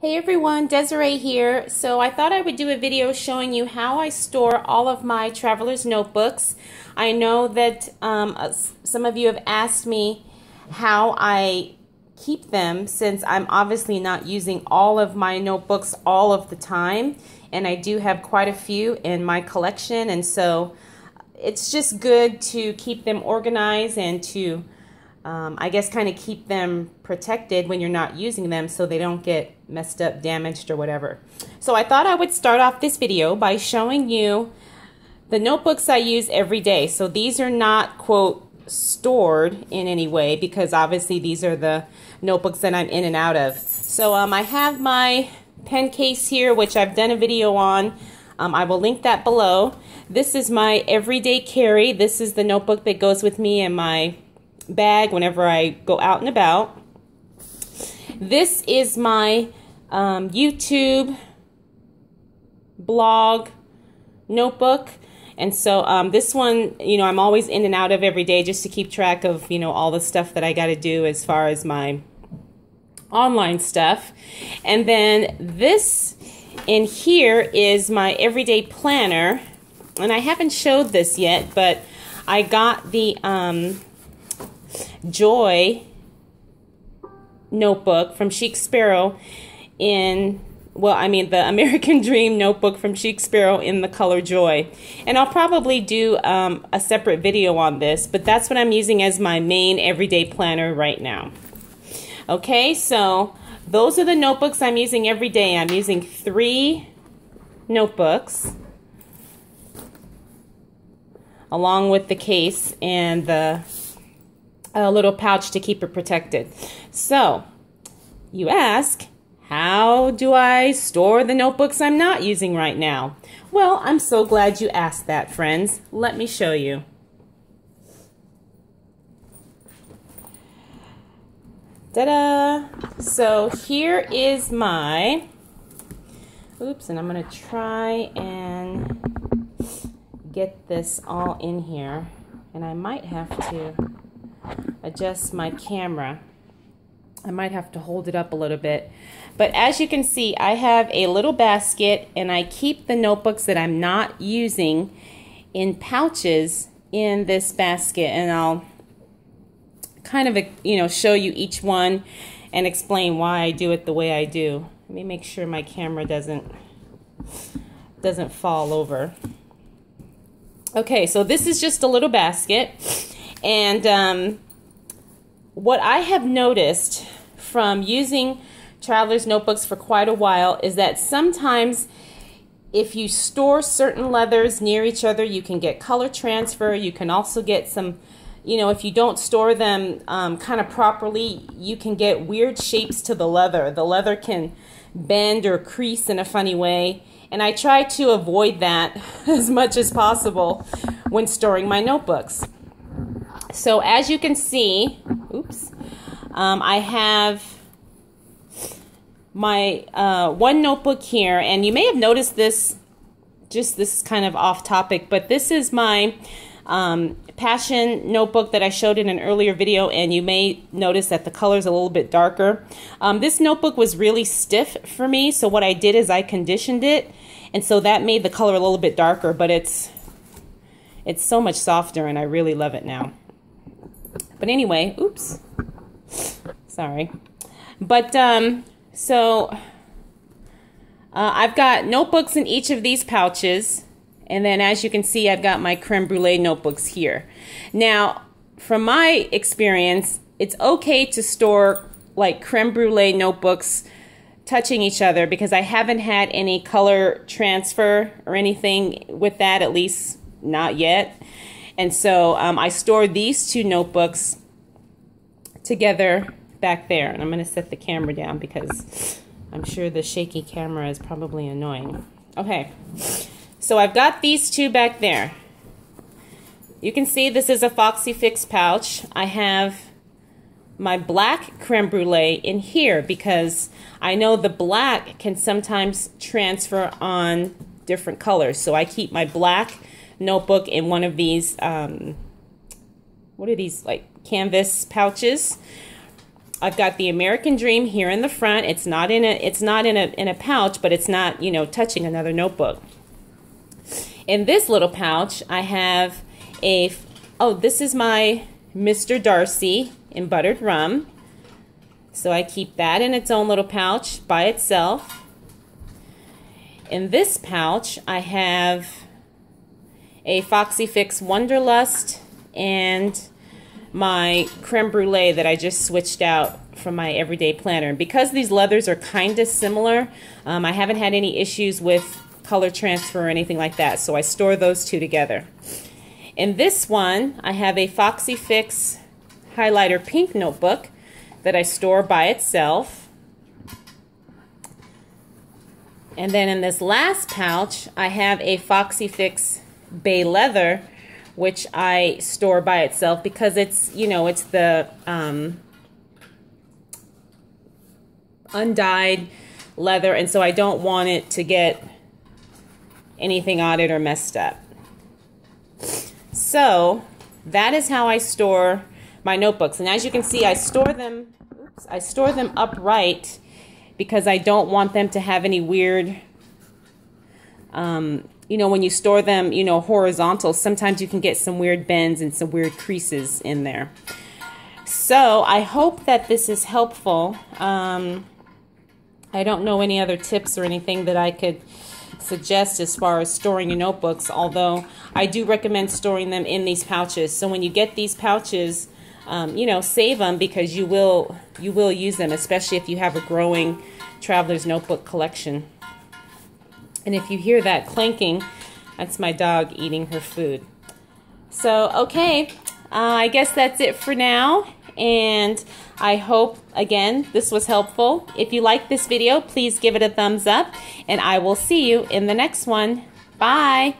Hey everyone, Desiree here. So I thought I would do a video showing you how I store all of my traveler's notebooks. I know that some of you have asked me how I keep them, since I'm obviously not using all of my notebooks all of the time, and I do have quite a few in my collection, and so it's just good to keep them organized and to I guess kind of keep them protected when you're not using them so they don't get messed up, damaged, or whatever. So I thought I would start off this video by showing you the notebooks I use every day. So these are not, quote, stored in any way, because obviously these are the notebooks that I'm in and out of. So I have my pen case here, which I've done a video on. I will link that below. This is my everyday carry. This is the notebook that goes with me in my bag whenever I go out and about. This is my YouTube blog notebook, and so this one, I'm always in and out of every day just to keep track of all the stuff that I got to do as far as my online stuff. And then this in here is my everyday planner, and I haven't showed this yet, but I got the Joy notebook from Chic Sparrow the American Dream notebook from Chic Sparrow in the color Joy. And I'll probably do a separate video on this, but that's what I'm using as my main everyday planner right now. Okay, so those are the notebooks I'm using every day. I'm using 3 notebooks along with the case and the little pouch to keep it protected. So you ask, how do I store the notebooks I'm not using right now? Well, I'm so glad you asked that, friends. Let me show you. Ta-da! So here is my, and I'm going to try and get this all in here, and I might have to adjust my camera. I might have to hold it up a little bit. But as you can see, I have a little basket, and I keep the notebooks that I'm not using in pouches in this basket, and I'll kind of show you each one and explain why I do it the way I do. Let me make sure my camera doesn't fall over. Okay, so this is just a little basket, and what I have noticed from using traveler's notebooks for quite a while is that sometimes if you store certain leathers near each other, you can get color transfer. You can also get some, if you don't store them kind of properly, you can get weird shapes to the leather. The leather can bend or crease in a funny way, and I try to avoid that as much as possible when storing my notebooks. So as you can see, I have my one notebook here, and you may have noticed this, this is kind of off topic, but this is my Passion notebook that I showed in an earlier video, and you may notice that the color is a little bit darker. This notebook was really stiff for me, so what I did is I conditioned it, and so that made the color a little bit darker, but it's so much softer, and I really love it now. But anyway, sorry. But so I've got notebooks in each of these pouches, and then as you can see, I've got my creme brulee notebooks here. Now, from my experience, it's okay to store like creme brulee notebooks touching each other, because I haven't had any color transfer or anything with that, at least not yet. And so I stored these 2 notebooks together back there. And I'm going to set the camera down because I'm sure the shaky camera is probably annoying. Okay, so I've got these 2 back there. You can see this is a Foxy Fix pouch. I have my black creme brulee in here because I know the black can sometimes transfer on different colors. So I keep my black notebook in one of these, what are these, like canvas pouches. I've got the American Dream here in the front. It's not in a pouch, but it's not, you know, touching another notebook. In this little pouch, I have this is my Mr. Darcy in buttered rum. So I keep that in its own little pouch by itself. In this pouch, I have a Foxy Fix Wonderlust and my creme brulee that I just switched out from my everyday planner. And because these leathers are kind of similar, I haven't had any issues with color transfer or anything like that, so I store those two together. In this one, I have a Foxy Fix highlighter pink notebook that I store by itself. And then in this last pouch, I have a Foxy Fix Bay Leather, which I store by itself because it's, you know, it's the undyed leather, and so I don't want it to get anything on it or messed up. So that is how I store my notebooks. And as you can see, I store them upright because I don't want them to have any weird, you know, when you store them, you know, horizontal, sometimes you can get some weird bends and some weird creases in there. So I hope that this is helpful. I don't know any other tips or anything that I could suggest as far as storing your notebooks, although I do recommend storing them in these pouches. So when you get these pouches, you know, save them because you will use them, especially if you have a growing traveler's notebook collection. And if you hear that clanking, that's my dog eating her food. So, okay, I guess that's it for now. And I hope, again, this was helpful. If you like this video, please give it a thumbs up. And I will see you in the next one. Bye.